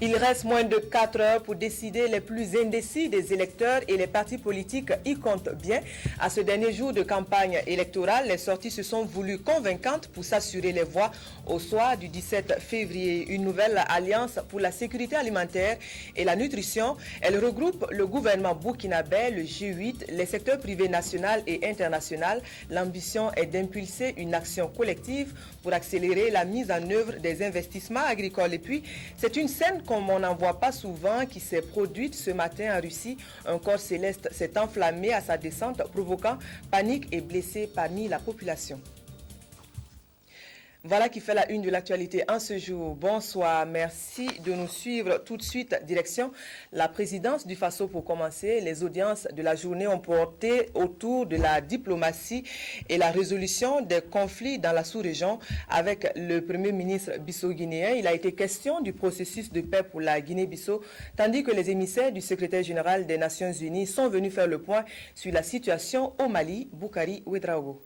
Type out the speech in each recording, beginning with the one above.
Il reste moins de 4 heures pour décider les plus indécis des électeurs et les partis politiques y comptent bien. À ce dernier jour de campagne électorale, les sorties se sont voulues convaincantes pour s'assurer les voix au soir du 17 février. Une nouvelle alliance pour la sécurité alimentaire et la nutrition. Elle regroupe le gouvernement burkinabé, le G8, les secteurs privés national et international. L'ambition est d'impulser une action collective pour accélérer la mise en œuvre des investissements agricoles. Et puis, c'est une scène comme on n'en voit pas souvent qui s'est produite ce matin en Russie. Un corps céleste s'est enflammé à sa descente, provoquant panique et blessés parmi la population. Voilà qui fait la une de l'actualité en ce jour. Bonsoir, merci de nous suivre tout de suite. Direction la présidence du Faso pour commencer. Les audiences de la journée ont porté autour de la diplomatie et la résolution des conflits dans la sous-région avec le Premier ministre bissau-guinéen. Il a été question du processus de paix pour la Guinée-Bissau, tandis que les émissaires du secrétaire général des Nations Unies sont venus faire le point sur la situation au Mali. Boukari Ouedraogo.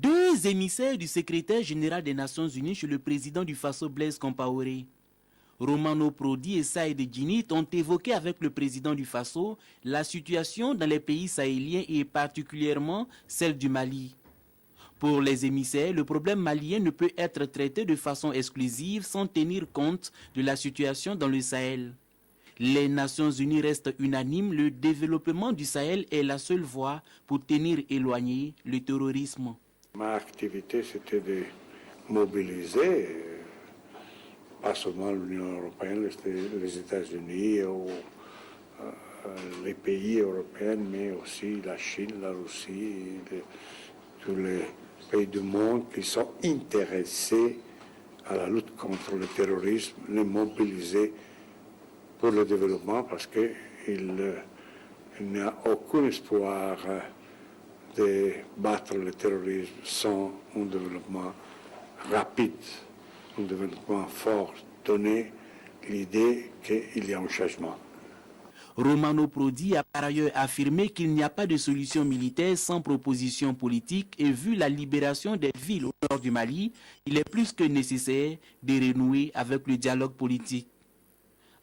Deux émissaires du secrétaire général des Nations Unies chez le président du Faso Blaise Compaoré. Romano Prodi et Saïd Djinit ont évoqué avec le président du Faso la situation dans les pays sahéliens et particulièrement celle du Mali. Pour les émissaires, le problème malien ne peut être traité de façon exclusive sans tenir compte de la situation dans le Sahel. Les Nations Unies restent unanimes, le développement du Sahel est la seule voie pour tenir éloigné le terrorisme. Ma activité, c'était de mobiliser, pas seulement l'Union européenne, les États-Unis ou les pays européens, mais aussi la Chine, la Russie, tous les pays du monde qui sont intéressés à la lutte contre le terrorisme, les mobiliser pour le développement parce qu'il n'y a aucun espoir de battre le terrorisme sans un développement rapide, un développement fort, donner l'idée qu'il y a un changement. Romano Prodi a par ailleurs affirmé qu'il n'y a pas de solution militaire sans proposition politique et vu la libération des villes au nord du Mali, il est plus que nécessaire de renouer avec le dialogue politique.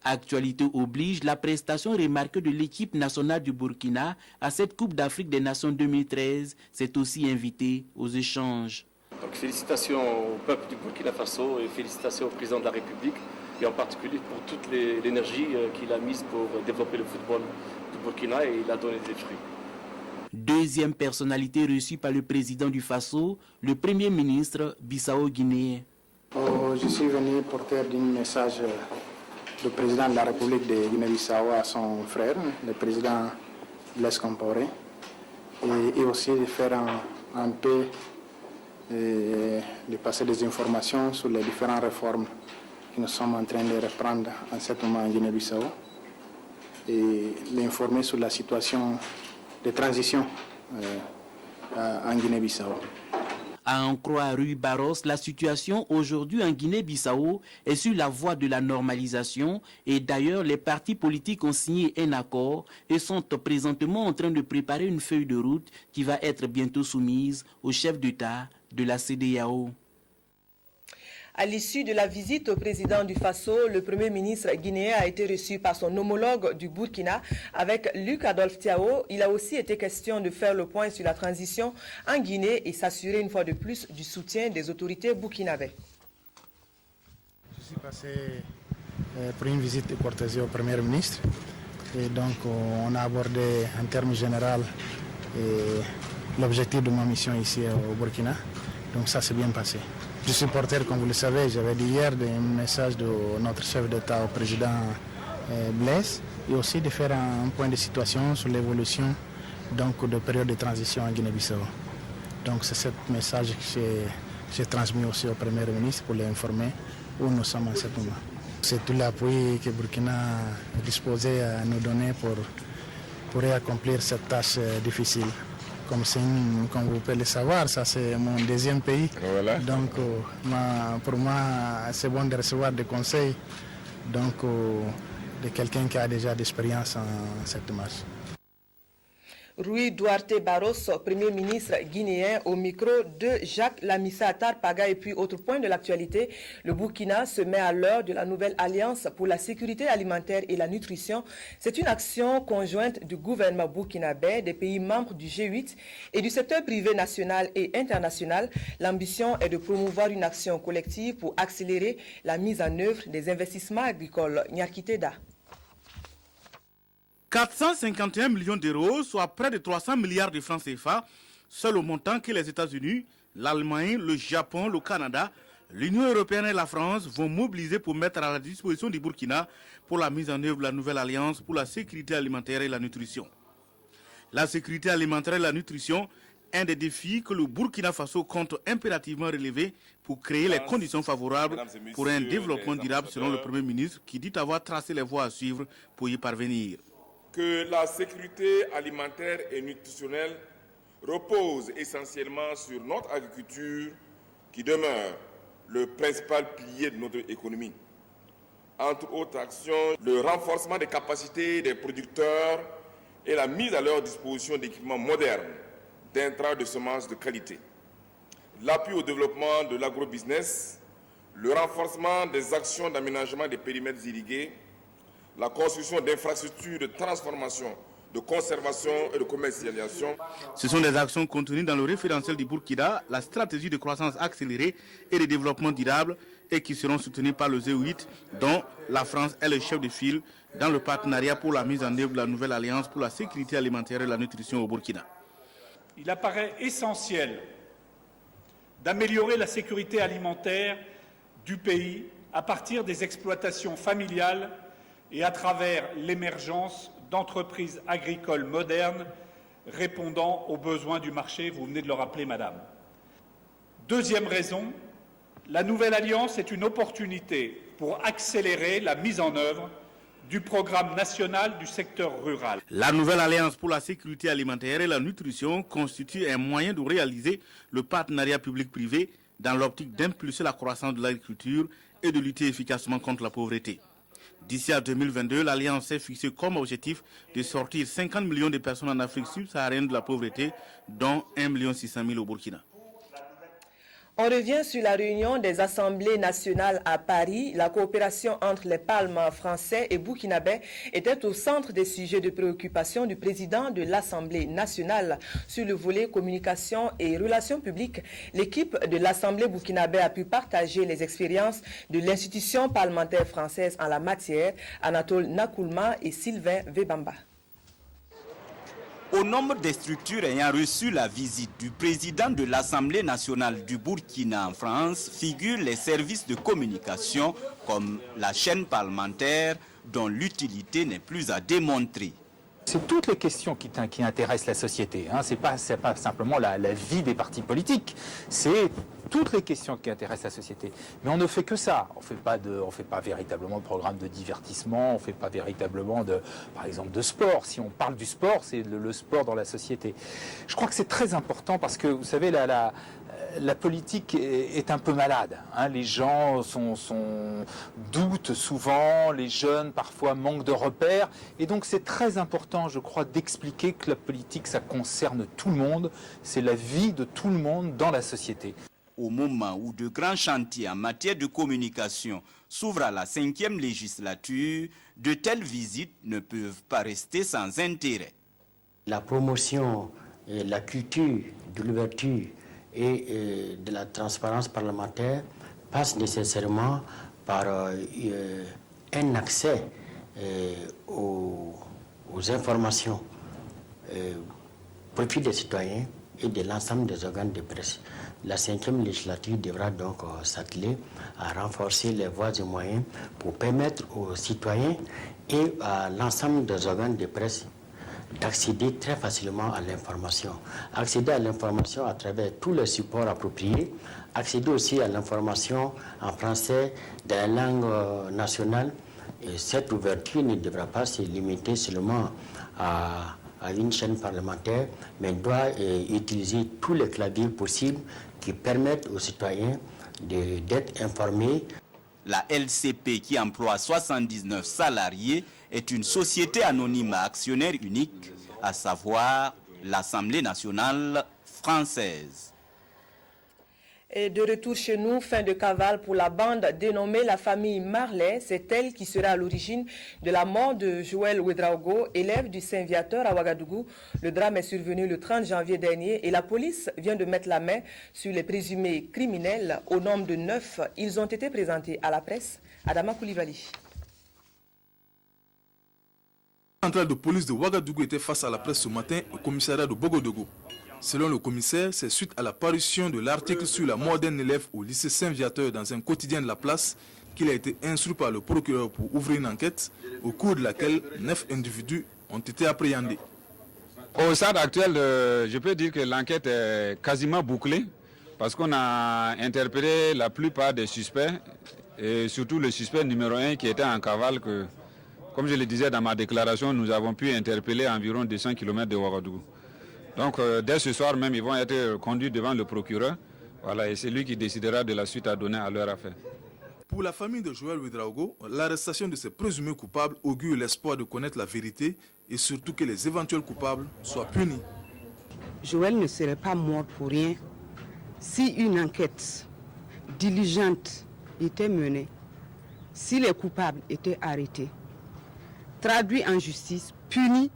Actualité oblige, la prestation remarquée de l'équipe nationale du Burkina à cette Coupe d'Afrique des Nations 2013 s'est aussi invitée aux échanges. Donc félicitations au peuple du Burkina Faso et félicitations au président de la République et en particulier pour toute l'énergie qu'il a mise pour développer le football du Burkina et il a donné des fruits. Deuxième personnalité reçue par le président du Faso, le Premier ministre bissau-guinéen. Je suis venu porter un message du président de la République de Guinée-Bissau à son frère, le président Blaise Compaoré, et aussi de faire un peu, de passer des informations sur les différentes réformes que nous sommes en train de reprendre en ce moment en Guinée-Bissau et l'informer sur la situation de transition en Guinée-Bissau. À en croire Rui Barros, la situation aujourd'hui en Guinée-Bissau est sur la voie de la normalisation et d'ailleurs les partis politiques ont signé un accord et sont présentement en train de préparer une feuille de route qui va être bientôt soumise au chef d'État de la CEDEAO. À l'issue de la visite au président du Faso, le Premier ministre guinéen a été reçu par son homologue du Burkina avec Luc Adolphe Thiaw. Il a aussi été question de faire le point sur la transition en Guinée et s'assurer une fois de plus du soutien des autorités burkinabées. Je suis passé pour une visite de cortésie au Premier ministre et donc on a abordé en termes généraux l'objectif de ma mission ici au Burkina. Donc ça s'est bien passé. Je suis porteur, comme vous le savez, j'avais dit hier un message de notre chef d'État au président Blaise et aussi de faire un point de situation sur l'évolution de période de transition en Guinée-Bissau. Donc c'est ce message que j'ai transmis aussi au Premier ministre pour l'informer où nous sommes en ce moment. C'est tout l'appui que Burkina est disposé à nous donner pour accomplir cette tâche difficile. Comme vous pouvez le savoir, ça c'est mon deuxième pays. Voilà. Donc pour moi, c'est bon de recevoir des conseils de quelqu'un qui a déjà d'expérience en cette marche. Rui Duarte Barros, Premier ministre guinéen, au micro de Jacques Lamissa Tarpaga. Et puis, autre point de l'actualité, le Burkina se met à l'heure de la nouvelle Alliance pour la sécurité alimentaire et la nutrition. C'est une action conjointe du gouvernement burkinabé, des pays membres du G8 et du secteur privé national et international. L'ambition est de promouvoir une action collective pour accélérer la mise en œuvre des investissements agricoles. Nyarkiteda. 451 millions d'euros, soit près de 300 milliards de francs CFA, seul au montant que les États-Unis, l'Allemagne, le Japon, le Canada, l'Union européenne et la France vont mobiliser pour mettre à la disposition du Burkina pour la mise en œuvre de la nouvelle alliance pour la sécurité alimentaire et la nutrition. La sécurité alimentaire et la nutrition, un des défis que le Burkina Faso compte impérativement relever pour créer les conditions favorables pour un développement durable selon le Premier ministre qui dit avoir tracé les voies à suivre pour y parvenir. Que la sécurité alimentaire et nutritionnelle repose essentiellement sur notre agriculture qui demeure le principal pilier de notre économie. Entre autres actions, le renforcement des capacités des producteurs et la mise à leur disposition d'équipements modernes, d'intrants de semences de qualité. L'appui au développement de l'agrobusiness, le renforcement des actions d'aménagement des périmètres irrigués, la construction d'infrastructures de transformation, de conservation et de commercialisation. Ce sont des actions contenues dans le référentiel du Burkina, la stratégie de croissance accélérée et de développement durable et qui seront soutenues par le G8, dont la France est le chef de file dans le partenariat pour la mise en œuvre de la nouvelle alliance pour la sécurité alimentaire et la nutrition au Burkina. Il apparaît essentiel d'améliorer la sécurité alimentaire du pays à partir des exploitations familiales et à travers l'émergence d'entreprises agricoles modernes répondant aux besoins du marché, vous venez de le rappeler, Madame. Deuxième raison, la nouvelle alliance est une opportunité pour accélérer la mise en œuvre du programme national du secteur rural. La nouvelle alliance pour la sécurité alimentaire et la nutrition constitue un moyen de réaliser le partenariat public-privé dans l'optique d'impulser la croissance de l'agriculture et de lutter efficacement contre la pauvreté. D'ici à 2022, l'Alliance s'est fixée comme objectif de sortir 50 millions de personnes en Afrique subsaharienne de la pauvreté, dont 1 600 000 au Burkina. On revient sur la réunion des assemblées nationales à Paris. La coopération entre les parlements français et burkinabé était au centre des sujets de préoccupation du président de l'Assemblée nationale. Sur le volet communication et relations publiques, l'équipe de l'Assemblée burkinabé a pu partager les expériences de l'institution parlementaire française en la matière. Anatole Nakoulma et Sylvain Vebamba. Au nombre des structures ayant reçu la visite du président de l'Assemblée nationale du Burkina en France figurent les services de communication comme la chaîne parlementaire dont l'utilité n'est plus à démontrer. C'est toutes les questions qui intéressent la société. Ce n'est pas simplement la vie des partis politiques. C'est toutes les questions qui intéressent la société. Mais on ne fait que ça. On ne fait pas véritablement de programme de divertissement. On ne fait pas véritablement, par exemple, de sport. Si on parle du sport, c'est le sport dans la société. Je crois que c'est très important parce que, vous savez, la politique est un peu malade. Les gens doutent souvent, les jeunes parfois manquent de repères. Et donc c'est très important, je crois, d'expliquer que la politique, ça concerne tout le monde. C'est la vie de tout le monde dans la société. Au moment où de grands chantiers en matière de communication s'ouvrent à la 5e législature, de telles visites ne peuvent pas rester sans intérêt. La promotion, la culture de l'ouverture et de la transparence parlementaire passe nécessairement par un accès aux informations au profit des citoyens et de l'ensemble des organes de presse. La 5e législature devra donc s'atteler à renforcer les voies et moyens pour permettre aux citoyens et à l'ensemble des organes de presse d'accéder très facilement à l'information. Accéder à l'information à travers tous les supports appropriés, accéder aussi à l'information en français dans la langue nationale. Et cette ouverture ne devra pas se limiter seulement à une chaîne parlementaire, mais doit utiliser tous les claviers possibles qui permettent aux citoyens d'être informés. La LCP, qui emploie 79 salariés, est une société anonyme à actionnaire unique, à savoir l'Assemblée nationale française. Et de retour chez nous, fin de cavale pour la bande dénommée la famille Marley. C'est elle qui sera à l'origine de la mort de Joël Ouedraogo, élève du Saint-Viateur à Ouagadougou. Le drame est survenu le 30 janvier dernier et la police vient de mettre la main sur les présumés criminels. Au nombre de 9, ils ont été présentés à la presse. Adama Koulibaly. La centrale de police de Ouagadougou était face à la presse ce matin au commissariat de Bogodougou. Selon le commissaire, c'est suite à la parution de l'article sur la mort d'un élève au lycée Saint-Viateur dans un quotidien de la place qu'il a été instruit par le procureur pour ouvrir une enquête au cours de laquelle 9 individus ont été appréhendés. Au stade actuel, je peux dire que l'enquête est quasiment bouclée parce qu'on a interpellé la plupart des suspects et surtout le suspect numéro 1 qui était en cavale que, comme je le disais dans ma déclaration, nous avons pu interpeller à environ 200 km de Ouagadougou. Donc dès ce soir même, ils vont être conduits devant le procureur. Voilà, et c'est lui qui décidera de la suite à donner à leur affaire. Pour la famille de Joël Ouedraogo, l'arrestation de ces présumés coupables augure l'espoir de connaître la vérité et surtout que les éventuels coupables soient punis. Joël ne serait pas mort pour rien si une enquête diligente était menée, si les coupables étaient arrêtés, traduits en justice, punis,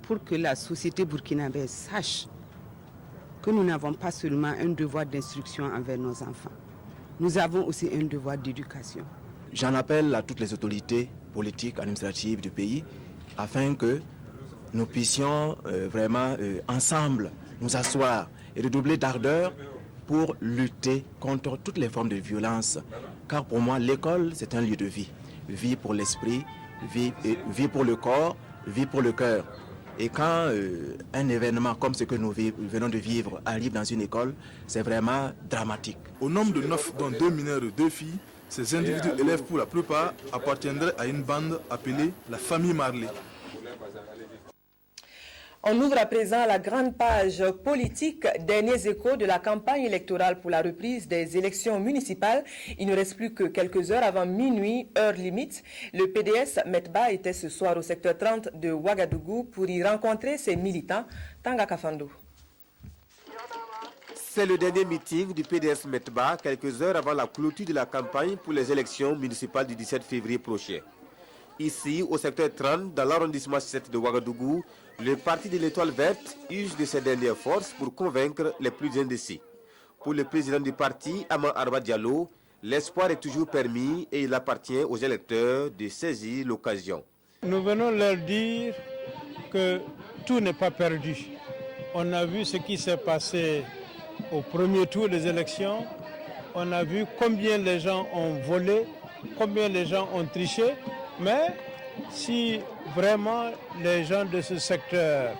pour que la société burkinabé sache que nous n'avons pas seulement un devoir d'instruction envers nos enfants, nous avons aussi un devoir d'éducation. J'en appelle à toutes les autorités politiques, administratives du pays, afin que nous puissions vraiment ensemble nous asseoir et redoubler d'ardeur pour lutter contre toutes les formes de violence. Car pour moi, l'école, c'est un lieu de vie. Vie pour l'esprit, vie pour le corps, vie pour le cœur. Et quand un événement comme ce que nous venons de vivre arrive dans une école, c'est vraiment dramatique. Au nombre de 9, dont 2 mineurs et 2 filles, ces individus élèves pour la plupart appartiendraient à une bande appelée la famille Marley. On ouvre à présent la grande page politique, derniers échos de la campagne électorale pour la reprise des élections municipales. Il ne reste plus que quelques heures avant minuit, heure limite. Le PDS Metba était ce soir au secteur 30 de Ouagadougou pour y rencontrer ses militants. Tanga Kafando. C'est le dernier meeting du PDS Metba, quelques heures avant la clôture de la campagne pour les élections municipales du 17 février prochain. Ici, au secteur 30, dans l'arrondissement 7 de Ouagadougou, le parti de l'Étoile verte use de ses dernières forces pour convaincre les plus indécis. Pour le président du parti, Aman Arba Diallo, l'espoir est toujours permis et il appartient aux électeurs de saisir l'occasion. Nous venons leur dire que tout n'est pas perdu. On a vu ce qui s'est passé au premier tour des élections. On a vu combien les gens ont volé, combien les gens ont triché. Mais si vraiment les gens de ce secteur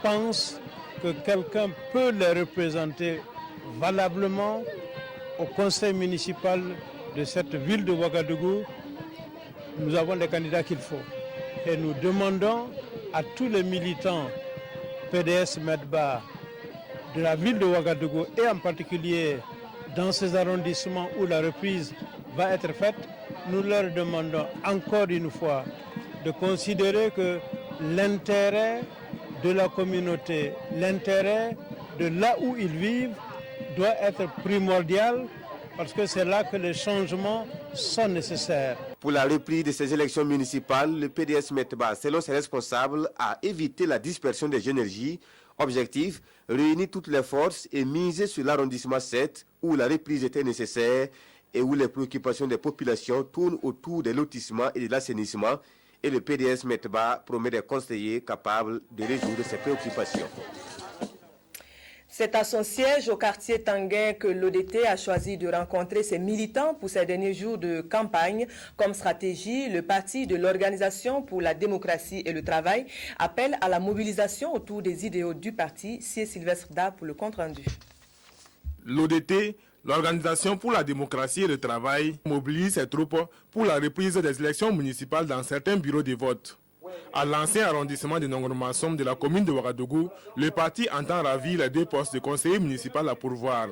pensent que quelqu'un peut les représenter valablement au conseil municipal de cette ville de Ouagadougou, nous avons les candidats qu'il faut. Et nous demandons à tous les militants PDS Metba de la ville de Ouagadougou et en particulier dans ces arrondissements où la reprise va être faite, nous leur demandons encore une fois de considérer que l'intérêt de la communauté, l'intérêt de là où ils vivent doit être primordial parce que c'est là que les changements sont nécessaires. Pour la reprise de ces élections municipales, le PDS Metba, selon ses responsables, a évité la dispersion des énergies. Objectif, réunir toutes les forces et miser sur l'arrondissement 7 où la reprise était nécessaire et où les préoccupations des populations tournent autour des lotissements et de l'assainissement. Et le PDS Metba promet des conseillers capables de résoudre ces préoccupations. C'est à son siège au quartier Tanguin que l'ODT a choisi de rencontrer ses militants pour ces derniers jours de campagne. Comme stratégie, le parti de l'Organisation pour la démocratie et le travail appelle à la mobilisation autour des idéaux du parti. C'est Sylvestre Da pour le compte-rendu. L'ODT, l'Organisation pour la démocratie et le travail, mobilise ses troupes pour la reprise des élections municipales dans certains bureaux de vote. À l'ancien arrondissement de Nongormassom de la commune de Ouagadougou, le parti entend ravir les 2 postes de conseiller municipal à pourvoir,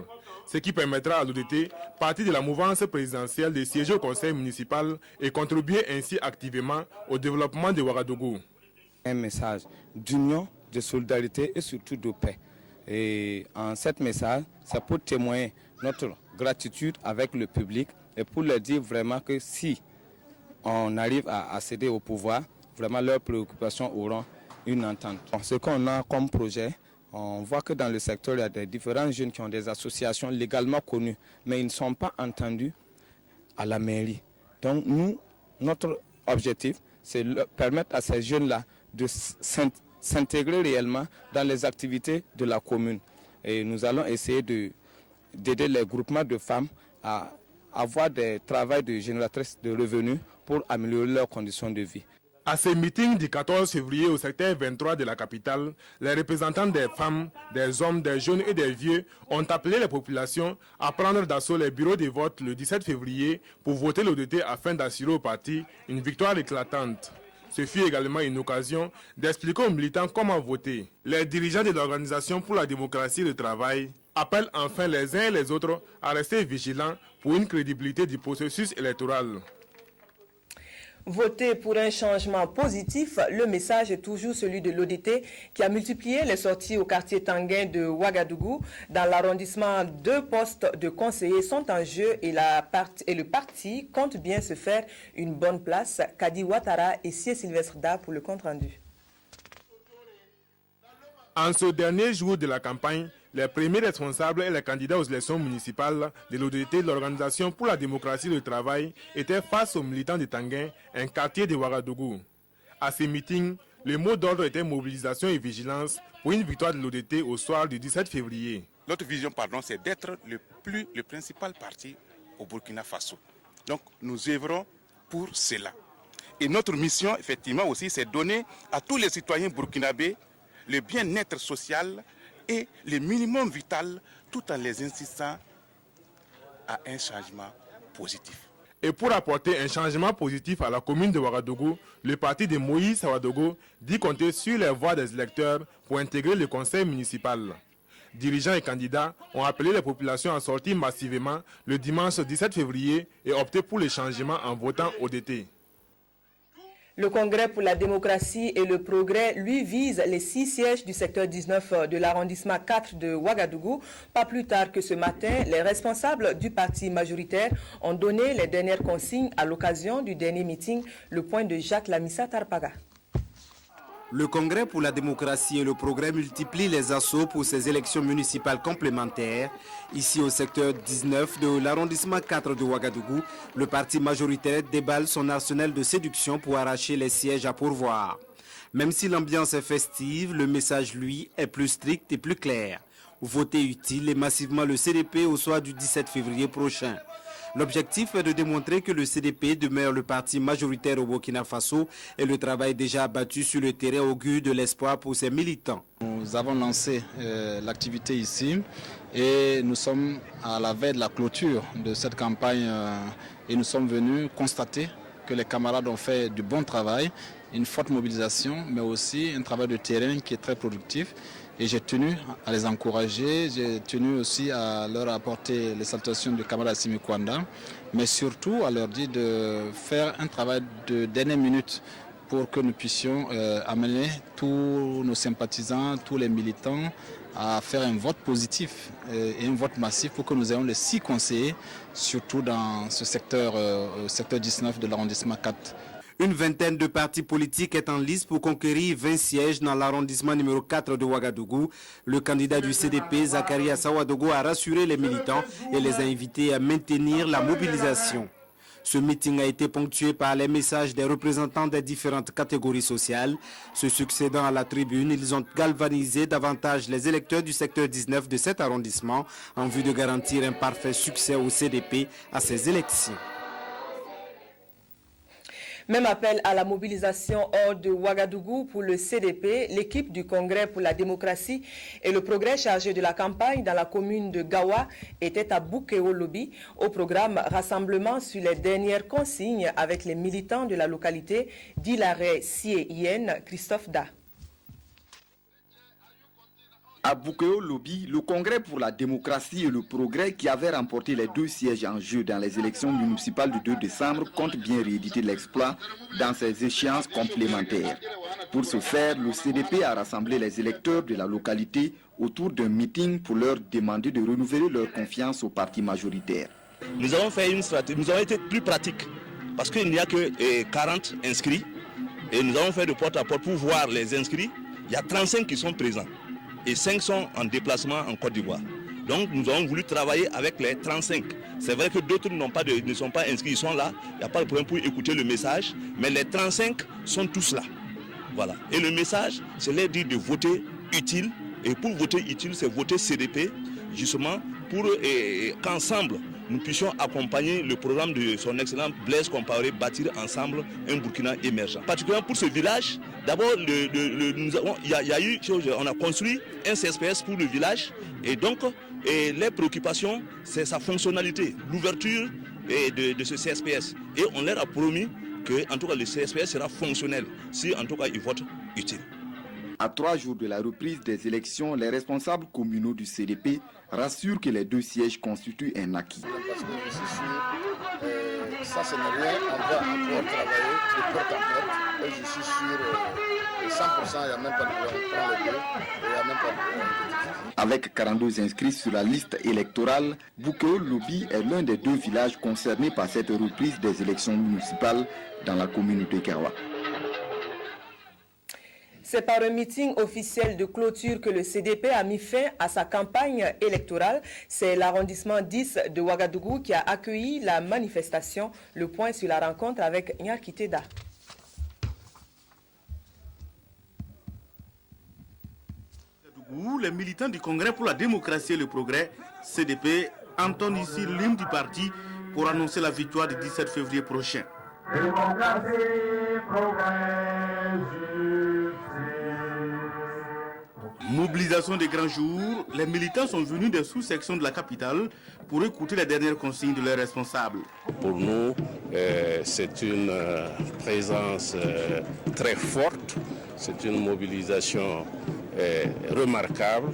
ce qui permettra à l'ODT, parti de la mouvance présidentielle, de siéger au conseil municipal et contribuer ainsi activement au développement de Ouagadougou. Un message d'union de solidarité et surtout de paix. Et en cet message, c'est pour témoigner notre gratitude avec le public et pour leur dire vraiment que si on arrive à accéder au pouvoir, vraiment leurs préoccupations auront une entente. Ce qu'on a comme projet, on voit que dans le secteur, il y a des différents jeunes qui ont des associations légalement connues, mais ils ne sont pas entendus à la mairie. Donc nous, notre objectif, c'est de permettre à ces jeunes-là de s'intégrer réellement dans les activités de la commune. Et nous allons essayer d'aider les groupements de femmes à avoir des travaux de génératrices de revenus pour améliorer leurs conditions de vie. À ce meeting du 14 février au secteur 23 de la capitale, les représentants des femmes, des hommes, des jeunes et des vieux ont appelé les populations à prendre d'assaut les bureaux de vote le 17 février pour voter l'ODT afin d'assurer au parti une victoire éclatante. Ce fut également une occasion d'expliquer aux militants comment voter. Les dirigeants de l'Organisation pour la démocratie et le travail appellent enfin les uns et les autres à rester vigilants pour une crédibilité du processus électoral. Voter pour un changement positif, le message est toujours celui de l'ODT qui a multiplié les sorties au quartier Tanguin de Ouagadougou. Dans l'arrondissement, 2 postes de conseillers sont en jeu et le parti compte bien se faire une bonne place. Kadi Ouattara et Sié Sylvestre Da pour le compte-rendu. En ce dernier jour de la campagne, les premiers responsables et les candidats aux élections municipales de l'ODT, l'Organisation pour la démocratie et le travail, étaient face aux militants de Tanguin, un quartier de Ouagadougou. À ces meetings, le mot d'ordre était mobilisation et vigilance pour une victoire de l'ODT au soir du 17 février. Notre vision, c'est d'être le principal parti au Burkina Faso. Donc nous œuvrons pour cela. Et notre mission, effectivement, aussi, c'est donner à tous les citoyens burkinabés le bien-être social et le minimum vital, tout en les insistant à un changement positif. Et pour apporter un changement positif à la commune de Ouagadougou, le parti de Moïse Ouagadougou dit compter sur les voix des électeurs pour intégrer le conseil municipal. Dirigeants et candidats ont appelé les populations à sortir massivement le dimanche 17 février et opter pour le changement en votant ODT. Le Congrès pour la démocratie et le progrès, lui, vise les 6 sièges du secteur 19 de l'arrondissement 4 de Ouagadougou. Pas plus tard que ce matin, les responsables du parti majoritaire ont donné les dernières consignes à l'occasion du dernier meeting, le point de Jacques Lamissa Tarpaga. Le Congrès pour la démocratie et le progrès multiplie les assauts pour ces élections municipales complémentaires. Ici au secteur 19 de l'arrondissement 4 de Ouagadougou, le parti majoritaire déballe son arsenal de séduction pour arracher les sièges à pourvoir. Même si l'ambiance est festive, le message, lui, est plus strict et plus clair. Voter utile et massivement le CDP au soir du 17 février prochain. L'objectif est de démontrer que le CDP demeure le parti majoritaire au Burkina Faso et le travail déjà abattu sur le terrain augure de l'espoir pour ses militants. Nous avons lancé l'activité ici et nous sommes à la veille de la clôture de cette campagne et nous sommes venus constater que les camarades ont fait du bon travail, une forte mobilisation, mais aussi un travail de terrain qui est très productif. Et j'ai tenu à les encourager, j'ai tenu aussi à leur apporter les salutations de camarade Assimi Kwanda, mais surtout à leur dire de faire un travail de dernière minute pour que nous puissions amener tous nos sympathisants, tous les militants à faire un vote positif et un vote massif pour que nous ayons les 6 conseillers, surtout dans ce secteur, secteur 19 de l'arrondissement 4. Une vingtaine de partis politiques est en lice pour conquérir 20 sièges dans l'arrondissement numéro 4 de Ouagadougou. Le candidat du CDP, Zakaria Ouagadougou, a rassuré les militants et les a invités à maintenir la mobilisation. Ce meeting a été ponctué par les messages des représentants des différentes catégories sociales. Se succédant à la tribune, ils ont galvanisé davantage les électeurs du secteur 19 de cet arrondissement en vue de garantir un parfait succès au CDP à ces élections. Même appel à la mobilisation hors de Ouagadougou pour le CDP. L'équipe du Congrès pour la démocratie et le progrès chargé de la campagne dans la commune de Gawa était à Boukéo Lobby. Au programme, rassemblement sur les dernières consignes avec les militants de la localité d'Ilaré Sié Yen, Christophe Da. À Boukéo Lobby, le Congrès pour la démocratie et le progrès qui avait remporté les 2 sièges en jeu dans les élections municipales du 2 décembre compte bien rééditer l'exploit dans ses échéances complémentaires. Pour ce faire, le CDP a rassemblé les électeurs de la localité autour d'un meeting pour leur demander de renouveler leur confiance au parti majoritaire. Nous avons fait une stratégie, nous avons été plus pratiques parce qu'il n'y a que 40 inscrits et nous avons fait de porte à porte pour voir les inscrits. Il y a 35 qui sont présents et 5 sont en déplacement en Côte d'Ivoire. Donc nous avons voulu travailler avec les 35. C'est vrai que d'autres ne sont pas inscrits, ils sont là, il n'y a pas de problème pour écouter le message, mais les 35 sont tous là. Voilà. Et le message, c'est leur dire de voter utile. Et pour voter utile, c'est voter CDP, justement, pour qu'ensemble, nous puissions accompagner le programme de son excellence Blaise Compaoré, bâtir ensemble un Burkina émergent. Particulièrement pour ce village, d'abord, on a construit un CSPS pour le village, et donc les préoccupations, c'est sa fonctionnalité, l'ouverture de ce CSPS. Et on leur a promis que, en tout cas, le CSPS sera fonctionnel, si en tout cas ils votent utile. À 3 jours de la reprise des élections, les responsables communaux du CDP rassurent que les 2 sièges constituent un acquis. Parce que je suis sûr, ça ce n'est rien, on va encore travailler de porte à porte et je suis sûr, 100%, il n'y a même pas de problème, on prend les deux, il n'y a même pas de problème. Avec 42 inscrits sur la liste électorale, Boukéo Lobby est l'un des 2 villages concernés par cette reprise des élections municipales dans la communauté Kerwa. C'est par un meeting officiel de clôture que le CDP a mis fin à sa campagne électorale. C'est l'arrondissement 10 de Ouagadougou qui a accueilli la manifestation. Le point sur la rencontre avec Nyarki Teda. Les militants du Congrès pour la démocratie et le progrès, CDP, entendent ici l'hymne du parti pour annoncer la victoire du 17 février prochain. Démocratie, progrès, mobilisation des grands jours, les militants sont venus des sous-sections de la capitale pour écouter les dernières consignes de leurs responsables. Pour nous, c'est une présence très forte, c'est une mobilisation remarquable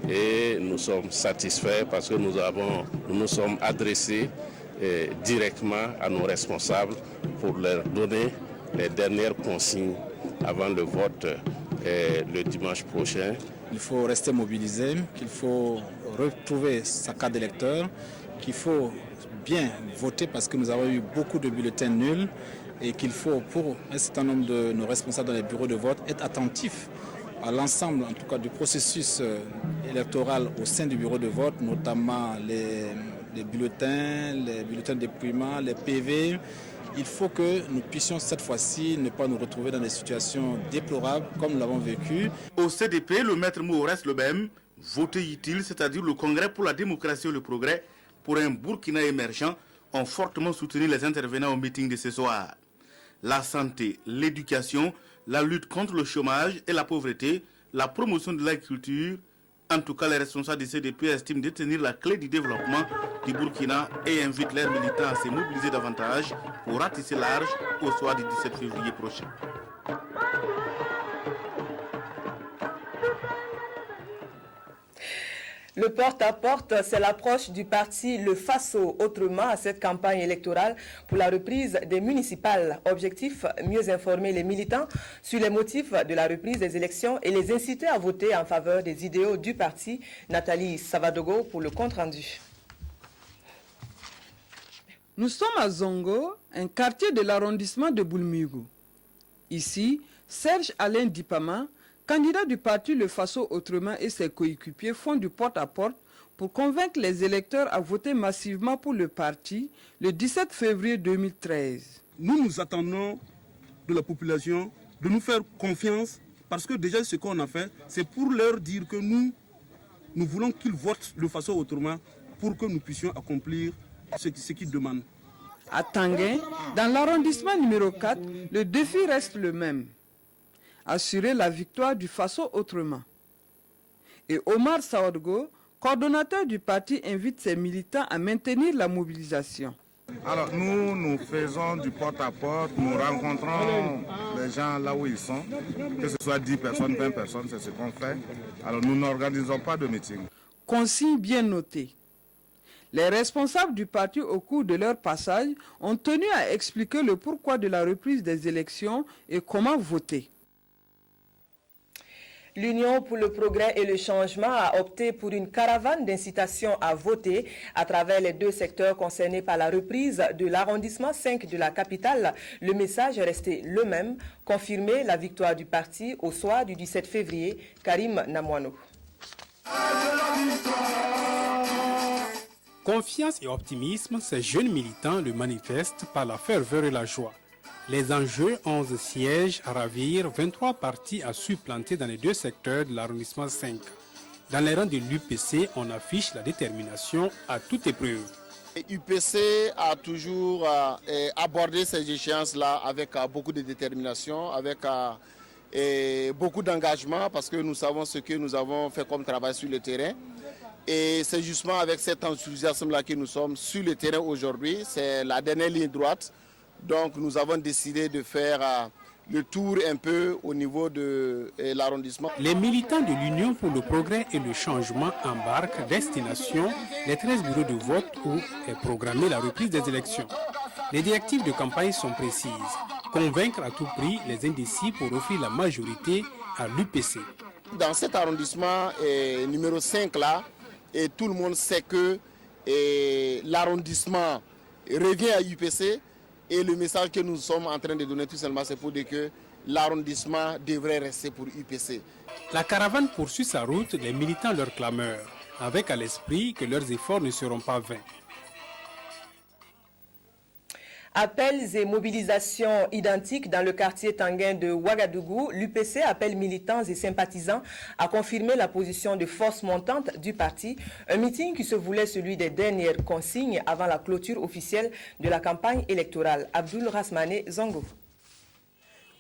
et nous sommes satisfaits parce que nous nous sommes adressés directement à nos responsables pour leur donner les dernières consignes avant le vote le dimanche prochain. Il faut rester mobilisé, qu'il faut retrouver sa carte d'électeur, qu'il faut bien voter parce que nous avons eu beaucoup de bulletins nuls et qu'il faut, pour un certain nombre de nos responsables dans les bureaux de vote, être attentifs à l'ensemble, en tout cas, du processus électoral au sein du bureau de vote, notamment les bulletins de dépouillement, les PV. Il faut que nous puissions cette fois-ci ne pas nous retrouver dans des situations déplorables comme nous l'avons vécu. Au CDP, le maître mot reste le même, voter utile, c'est-à-dire le Congrès pour la démocratie et le progrès pour un Burkina émergent, ont fortement soutenu les intervenants au meeting de ce soir. La santé, l'éducation, la lutte contre le chômage et la pauvreté, la promotion de l'agriculture. En tout cas, les responsables du CDP estiment détenir la clé du développement du Burkina et invitent leurs militants à se mobiliser davantage pour ratisser large au soir du 17 février prochain. Le porte-à-porte, c'est l'approche du parti Le Faso autrement à cette campagne électorale pour la reprise des municipales. Objectif, mieux informer les militants sur les motifs de la reprise des élections et les inciter à voter en faveur des idéaux du parti. Nathalie Savadogo pour le compte-rendu. Nous sommes à Zongo, un quartier de l'arrondissement de Boulmigo. Ici, Serge Alain Dipama, candidat du parti Le Faso autrement et ses coéquipiers font du porte-à-porte pour convaincre les électeurs à voter massivement pour le parti le 17 février 2013. Nous nous attendons de la population de nous faire confiance parce que déjà ce qu'on a fait, c'est pour leur dire que nous voulons qu'ils votent Le Faso autrement pour que nous puissions accomplir ce qu'ils demandent. À Tanguay, dans l'arrondissement numéro 4, le défi reste le même. Assurer la victoire du Faso autrement. Et Omar Sawadgo, coordonnateur du parti, invite ses militants à maintenir la mobilisation. Alors nous faisons du porte-à-porte, nous rencontrons les gens là où ils sont, que ce soit 10 personnes, 20 personnes, c'est ce qu'on fait. Alors nous n'organisons pas de meeting. Consigne bien notée. Les responsables du parti au cours de leur passage ont tenu à expliquer le pourquoi de la reprise des élections et comment voter. L'Union pour le progrès et le changement a opté pour une caravane d'incitation à voter à travers les deux secteurs concernés par la reprise de l'arrondissement 5 de la capitale. Le message est resté le même, confirmer la victoire du parti au soir du 17 février. Karim Namouano. Confiance et optimisme, ces jeunes militants le manifestent par la ferveur et la joie. Les enjeux, 11 sièges à ravir, 23 partis à supplanter dans les deux secteurs de l'arrondissement 5. Dans les rangs de l'UPC, on affiche la détermination à toute épreuve. UPC a toujours abordé ces échéances-là avec beaucoup de détermination, avec beaucoup d'engagement, parce que nous savons ce que nous avons fait comme travail sur le terrain. Et c'est justement avec cet enthousiasme-là que nous sommes sur le terrain aujourd'hui. C'est la dernière ligne droite. Donc nous avons décidé de faire le tour un peu au niveau de l'arrondissement. Les militants de l'Union pour le progrès et le changement embarquent destination les 13 bureaux de vote où est programmée la reprise des élections. Les directives de campagne sont précises. Convaincre à tout prix les indécis pour offrir la majorité à l'UPC. Dans cet arrondissement numéro 5 là, et tout le monde sait que l'arrondissement revient à UPC. Et le message que nous sommes en train de donner tout simplement, c'est pour dire que l'arrondissement devrait rester pour UPC. La caravane poursuit sa route, les militants leur clameur, avec à l'esprit que leurs efforts ne seront pas vains. Appels et mobilisations identiques dans le quartier Tanguin de Ouagadougou. L'UPC appelle militants et sympathisants à confirmer la position de force montante du parti. Un meeting qui se voulait celui des dernières consignes avant la clôture officielle de la campagne électorale. Abdul Rasmane Zongo.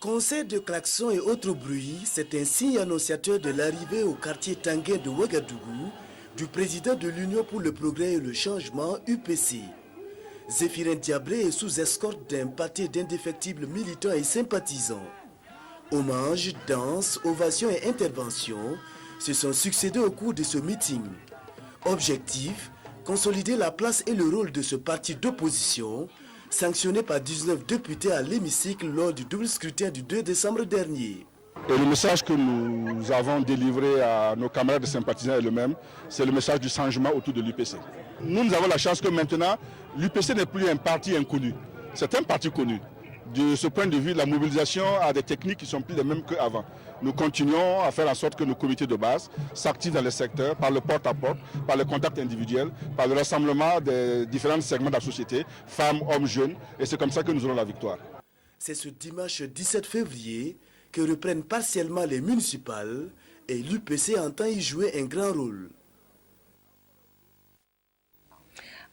Concert de klaxons et autres bruits, c'est un signe annonciateur de l'arrivée au quartier Tanguin de Ouagadougou du président de l'Union pour le progrès et le changement, UPC. Zéphirin Diablé est sous escorte d'un pâté d'indéfectibles militants et sympathisants. Hommages, danses, ovations et interventions se sont succédés au cours de ce meeting. Objectif, consolider la place et le rôle de ce parti d'opposition, sanctionné par 19 députés à l'hémicycle lors du double scrutin du 2 décembre dernier. Et le message que nous avons délivré à nos camarades sympathisants est le même, c'est le message du changement autour de l'UPC. Nous avons la chance que maintenant, l'UPC n'est plus un parti inconnu, c'est un parti connu. De ce point de vue, la mobilisation a des techniques qui sont plus les mêmes qu'avant. Nous continuons à faire en sorte que nos comités de base s'activent dans les secteurs par le porte-à-porte, par le contact individuel, par le rassemblement des différents segments de la société, femmes, hommes, jeunes, et c'est comme ça que nous aurons la victoire. C'est ce dimanche 17 février que reprennent partiellement les municipales et l'UPC entend y jouer un grand rôle.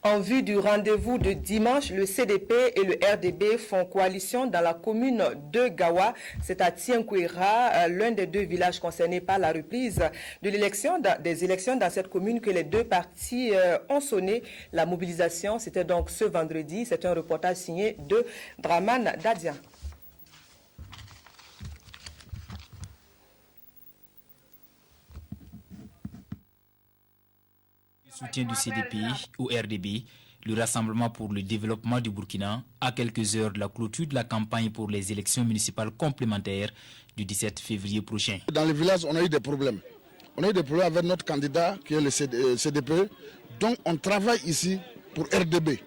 En vue du rendez-vous de dimanche, le CDP et le RDB font coalition dans la commune de Gawa. C'est à Tienkwera, l'un des deux villages concernés par la reprise des élections dans cette commune que les deux partis ont sonné. La mobilisation, c'était donc ce vendredi. C'est un reportage signé de Draman Dadia. Soutien du CDP au RDB, le Rassemblement pour le développement du Burkina, à quelques heures de la clôture de la campagne pour les élections municipales complémentaires du 17 février prochain. Dans les villages, on a eu des problèmes. On a eu des problèmes avec notre candidat qui est le CDP. Donc on travaille ici pour RDB,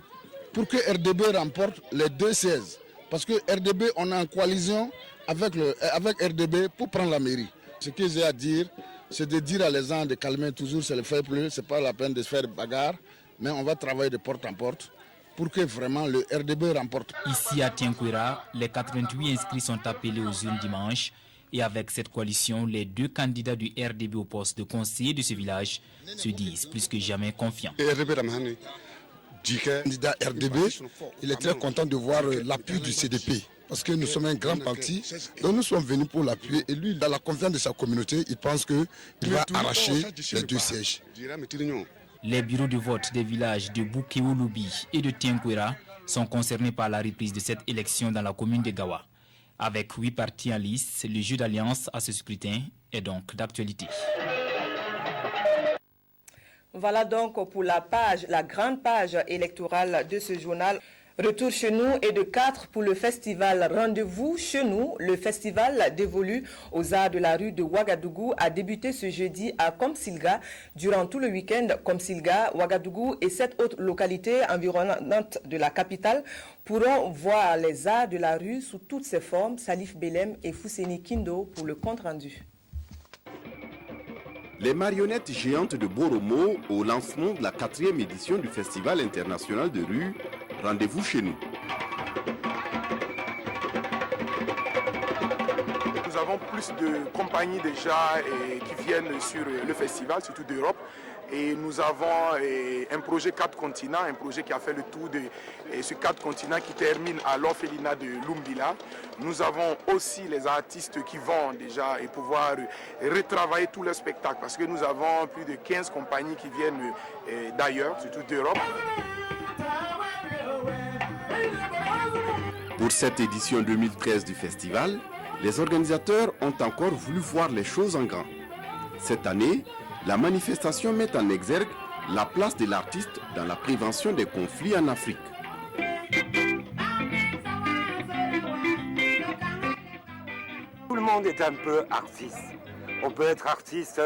pour que RDB remporte les 2 sièges. Parce que RDB, on est en coalition avec RDB pour prendre la mairie. Ce que j'ai à dire, c'est de dire à les gens de calmer toujours, c'est le fair play, ce n'est pas la peine de se faire bagarre, mais on va travailler de porte en porte pour que vraiment le RDB remporte. Ici à Tienkwera, les 88 inscrits sont appelés aux urnes dimanche et avec cette coalition, les deux candidats du RDB au poste de conseiller de ce village se disent plus que jamais confiants. Le candidat RDB, il est très content de voir l'appui du CDP. Parce que nous sommes un grand parti, donc nous sommes venus pour l'appuyer. Et lui, dans la confiance de sa communauté, il pense qu'il va arracher les 2 sièges. Les bureaux de vote des villages de Boukéouloubi et de Tienkwera sont concernés par la reprise de cette élection dans la commune de Gawa. Avec 8 partis en lice, le jeu d'alliance à ce scrutin est donc d'actualité. Voilà donc pour la grande page électorale de ce journal. Retour chez nous et de 4 pour le festival Rendez-vous chez nous. Le festival dévolu aux arts de la rue de Ouagadougou a débuté ce jeudi à Komsilga. Durant tout le week-end, Komsilga, Ouagadougou et 7 autres localités environnantes de la capitale pourront voir les arts de la rue sous toutes ses formes. Salif Belem et Fousseni Kindo pour le compte-rendu. Les marionnettes géantes de Boromo au lancement de la 4e édition du Festival international de rue. Rendez-vous chez nous. Nous avons plus de compagnies déjà qui viennent sur le festival, surtout d'Europe. Et nous avons un projet 4 continents, un projet qui a fait le tour de ces 4 continents qui termine à l'orphelinat de Lumbila. Nous avons aussi les artistes qui vont déjà pouvoir retravailler tout le spectacle parce que nous avons plus de 15 compagnies qui viennent d'ailleurs, surtout d'Europe. Pour cette édition 2013 du festival, les organisateurs ont encore voulu voir les choses en grand. Cette année, la manifestation met en exergue la place de l'artiste dans la prévention des conflits en Afrique. Tout le monde est un peu artiste. On peut être artiste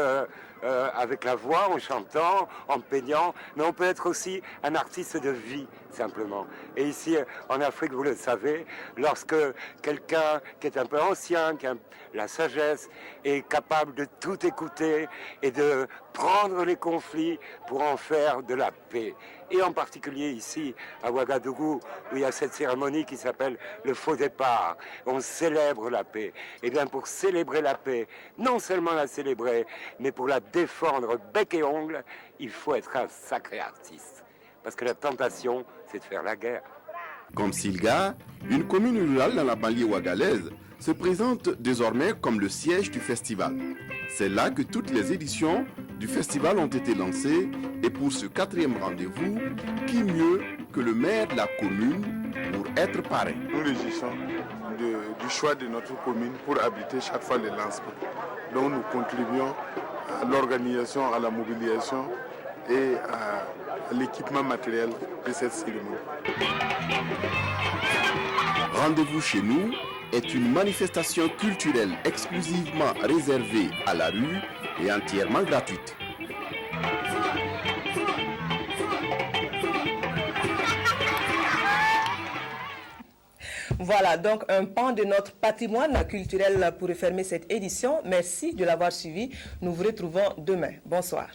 avec la voix, en chantant, en peignant, mais on peut être aussi un artiste de vie, simplement. Et ici, en Afrique, vous le savez, lorsque quelqu'un qui est un peu ancien, qui a la sagesse, est capable de tout écouter et de prendre les conflits pour en faire de la paix. Et en particulier ici, à Ouagadougou, où il y a cette cérémonie qui s'appelle le faux départ. On célèbre la paix. Et bien pour célébrer la paix, non seulement la célébrer, mais pour la défendre bec et ongle, il faut être un sacré artiste. Parce que la tentation, c'est de faire la guerre. Komsilga, une commune rurale dans la banlieue ouagalaise, se présente désormais comme le siège du festival. C'est là que toutes les éditions du festival ont été lancées et pour ce 4e rendez-vous, qui mieux que le maire de la commune pour être parrain. Nous régissons du choix de notre commune pour habiter chaque fois les lancements. Donc nous contribuons à l'organisation, à la mobilisation et à l'équipement matériel de cette cérémonie. Rendez-vous chez nous est une manifestation culturelle exclusivement réservée à la rue et entièrement gratuite. Voilà donc un pan de notre patrimoine culturel pour fermer cette édition. Merci de l'avoir suivi. Nous vous retrouvons demain. Bonsoir.